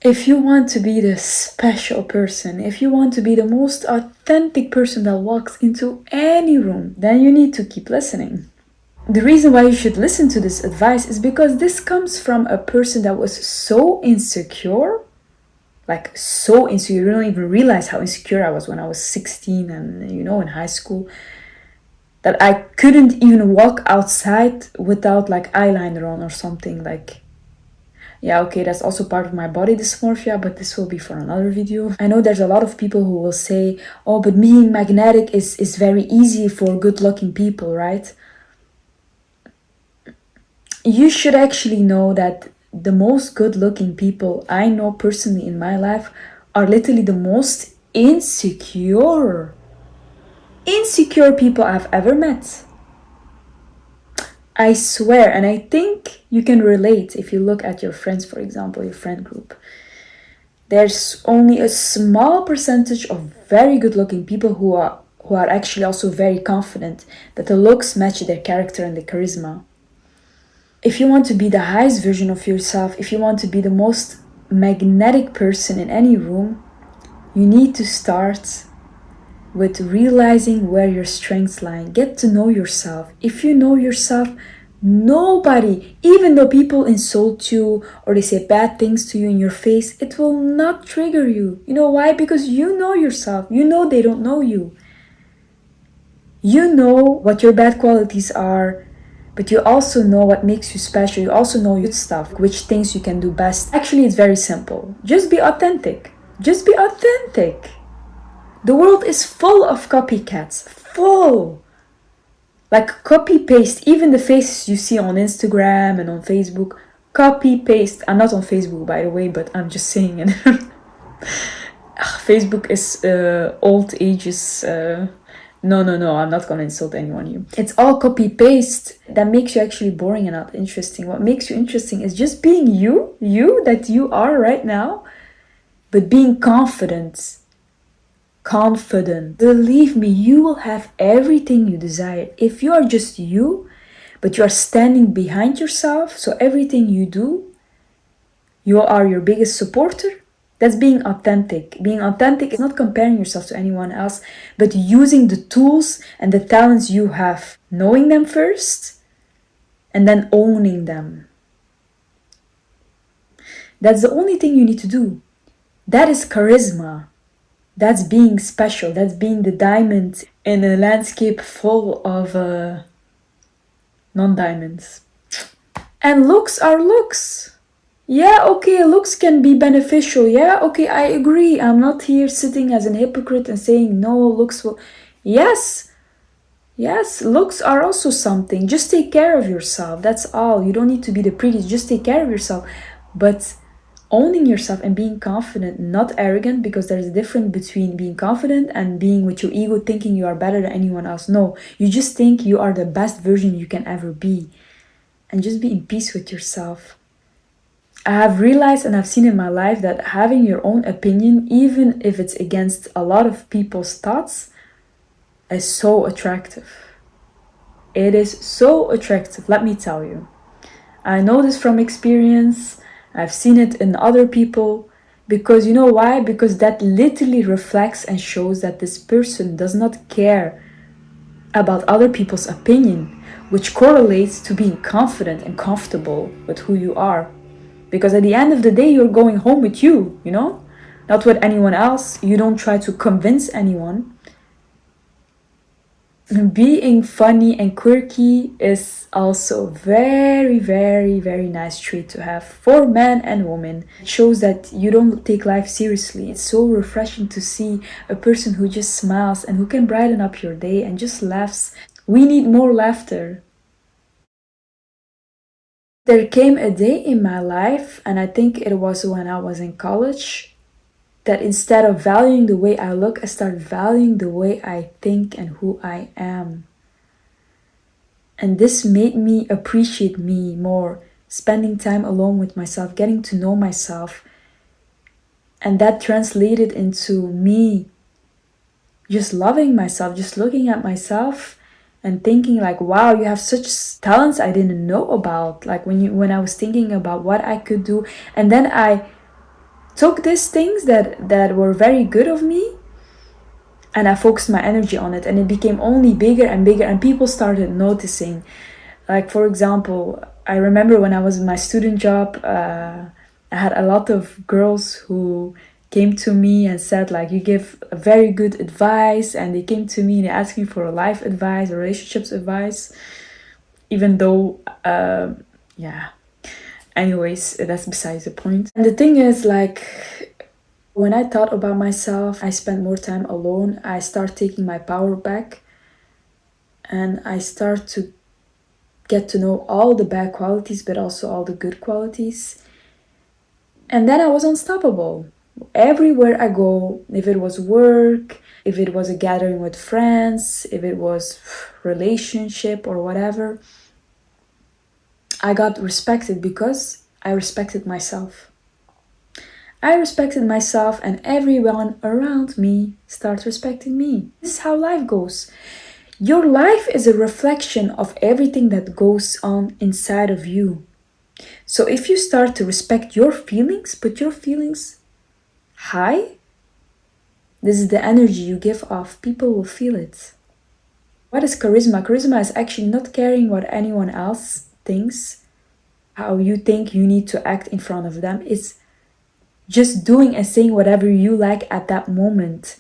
If you want to be the special person, if you want to be the most authentic person that walks into any room, then you need to keep listening. The reason why you should listen to this advice is because this comes from a person that was so insecure, like so insecure. You don't even realize how insecure I was when I was 16 and, in high school, that I couldn't even walk outside without like eyeliner on or something. Like, yeah, okay, that's also part of my body dysmorphia, but this will be for another video. I know there's a lot of people who will say, oh, but being magnetic is very easy for good looking people, right? You should actually know that the most good looking people I know personally in my life are literally the most insecure people I've ever met. I swear, and I think you can relate if you look at your friends, for example, your friend group. There's only a small percentage of very good looking people who are actually also very confident that the looks match their character and the charisma. If you want to be the highest version of yourself, if you want to be the most magnetic person in any room, you need to start with realizing where your strengths lie. Get to know yourself. If you know yourself, nobody, even though people insult you or they say bad things to you in your face, it will not trigger you. You know why? Because you know yourself. You know they don't know you. You know what your bad qualities are, but you also know what makes you special. You also know your stuff, which things you can do best. Actually, it's very simple. Just be authentic. Just be authentic. The world is full of copycats. Full. Like copy paste. Even the faces you see on Instagram and on Facebook. Copy paste. I'm not on Facebook, by the way, but I'm just saying it. Facebook is old ages. No, I'm not gonna insult anyone here. It's all copy paste. That makes you actually boring and not interesting. What makes you interesting is just being you that you are right now, but being confident. Believe me, you will have everything you desire if you are just you, but you are standing behind yourself. So everything you do, you are your biggest supporter. That's being authentic. Being authentic is not comparing yourself to anyone else, but using the tools and the talents you have, knowing them first, and then owning them. That's the only thing you need to do. That is charisma. That's being special. That's being the diamond in a landscape full of non-diamonds. And looks are looks. Yeah, okay, looks can be beneficial. Yeah, okay, I agree. I'm not here sitting as an hypocrite and saying no, looks will... Yes, looks are also something. Just take care of yourself. That's all. You don't need to be the prettiest. Just take care of yourself. But owning yourself and being confident, not arrogant, because there's a difference between being confident and being with your ego thinking you are better than anyone else. No, you just think you are the best version you can ever be. And just be in peace with yourself. I have realized and I've seen in my life that having your own opinion, even if it's against a lot of people's thoughts, is so attractive. It is so attractive, let me tell you. I know this from experience. I've seen it in other people. Because you know why? Because that literally reflects and shows that this person does not care about other people's opinion, which correlates to being confident and comfortable with who you are. Because at the end of the day, you're going home with you, not with anyone else. You don't try to convince anyone. Being funny and quirky is also very, very, very nice trait to have for men and women. It shows that you don't take life seriously. It's so refreshing to see a person who just smiles and who can brighten up your day and just laughs. We need more laughter. There came a day in my life, and I think it was when I was in college, that instead of valuing the way I look, I started valuing the way I think and who I am. And this made me appreciate me more, spending time alone with myself, getting to know myself. And that translated into me just loving myself, just looking at myself and thinking like, wow, you have such talents I didn't know about. Like when I was thinking about what I could do, and then I took these things that were very good of me, and I focused my energy on it, and it became only bigger and bigger, and people started noticing. Like, for example, I remember when I was in my student job, I had a lot of girls who came to me and said, like, you give a very good advice, and they came to me and they asked me for a life advice, a relationships advice, even though, yeah. Anyways, that's besides the point. And the thing is, like, when I thought about myself, I spent more time alone. I start taking my power back, and I start to get to know all the bad qualities, but also all the good qualities. And then I was unstoppable. Everywhere I go, if it was work, if it was a gathering with friends, if it was relationship or whatever, I got respected because I respected myself. I respected myself, and everyone around me starts respecting me. This is how life goes. Your life is a reflection of everything that goes on inside of you. So if you start to respect your feelings, put your feelings high, this is the energy you give off. People will feel it. What is charisma? Charisma is actually not caring what anyone else thinks, how you think you need to act in front of them. It's just doing and saying whatever you like at that moment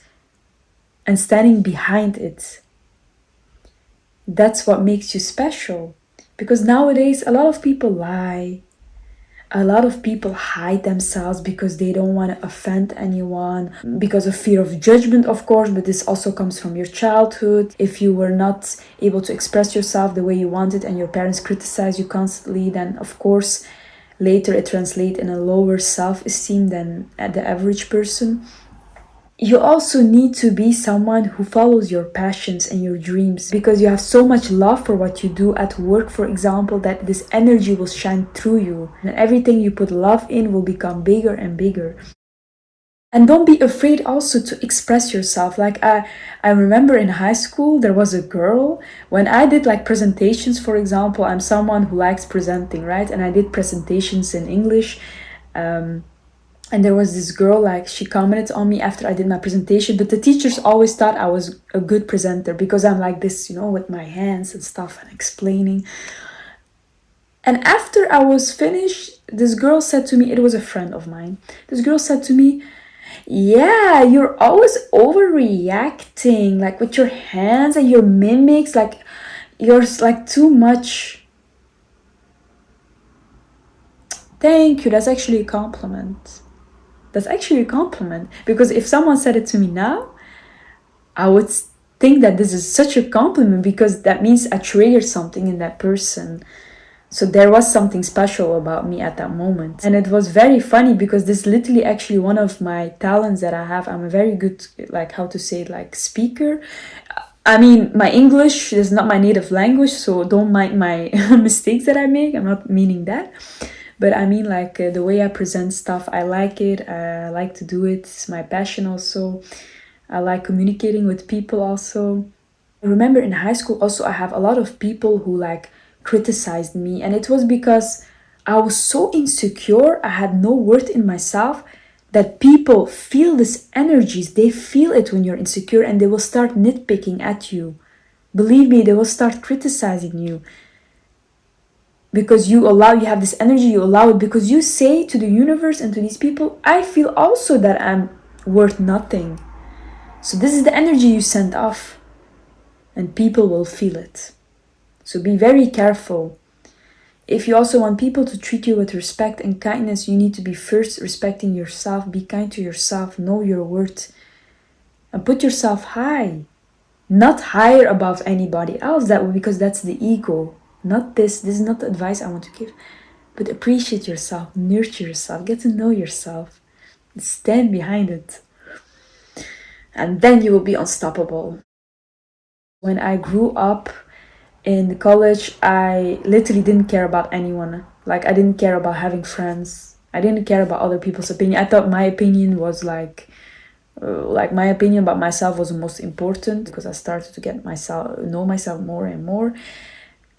and standing behind it. That's what makes you special. Because nowadays, a lot of people lie. A lot of people hide themselves because they don't want to offend anyone, because of fear of judgment, of course, but this also comes from your childhood. If you were not able to express yourself the way you wanted and your parents criticize you constantly, then of course later it translates in a lower self-esteem than the average person. You also need to be someone who follows your passions and your dreams, because you have so much love for what you do at work, for example, that this energy will shine through you, and everything you put love in will become bigger and bigger. And don't be afraid also to express yourself. Like I remember in high school, there was a girl, when I did like presentations, for example, I'm someone who likes presenting, right? And I did presentations in English. And there was this girl, like, she commented on me after I did my presentation, but the teachers always thought I was a good presenter because I'm like this, with my hands and stuff and explaining. And after I was finished, this girl said to me, it was a friend of mine, this girl said to me, yeah, you're always overreacting, like with your hands and your mimics, like you're like too much. Thank you, that's actually a compliment. That's actually a compliment, because if someone said it to me now, I would think that this is such a compliment, because that means I triggered something in that person. So there was something special about me at that moment. And it was very funny because this is literally actually one of my talents that I have. I'm a very good, like, how to say it, like, speaker. I mean, my English is not my native language, so don't mind my mistakes that I make. I'm not meaning that. But I mean, like, the way I present stuff, I like it. I like to do it. It's my passion also. I like communicating with people also. I remember in high school also, I have a lot of people who, like, criticized me. And it was because I was so insecure. I had no worth in myself, that people feel these energies. They feel it when you're insecure, and they will start nitpicking at you. Believe me, they will start criticizing you. Because you have this energy, you allow it, because you say to the universe and to these people, I feel also that I'm worth nothing. So this is the energy you send off, and people will feel it. So be very careful. If you also want people to treat you with respect and kindness, you need to be first respecting yourself. Be kind to yourself, know your worth, and put yourself high. Not higher above anybody else, because that's the ego. Not this is not the advice I want to give, but appreciate yourself, nurture yourself, get to know yourself, stand behind it, and then you will be unstoppable. When I grew up in college, I literally didn't care about anyone. Like, I didn't care about having friends. I didn't care about other people's opinion. I thought my opinion was like my opinion about myself was the most important, because I started to know myself more and more.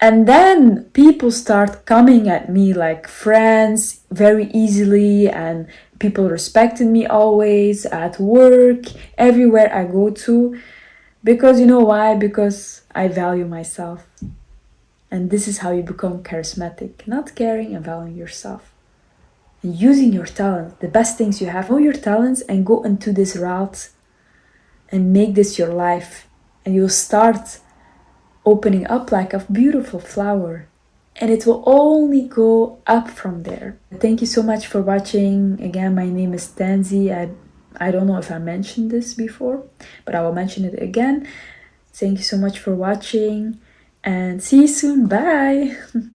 And then people start coming at me, like friends, very easily, and people respected me always, at work, everywhere I go to. Because you know why? Because I value myself. And this is how you become charismatic, not caring and valuing yourself. And using your talents, the best things you have. Know your talents and go into this route and make this your life. And you'll start opening up like a beautiful flower. And it will only go up from there. Thank you so much for watching. Again, my name is Tanzy. I don't know if I mentioned this before, but I will mention it again. Thank you so much for watching and see you soon. Bye.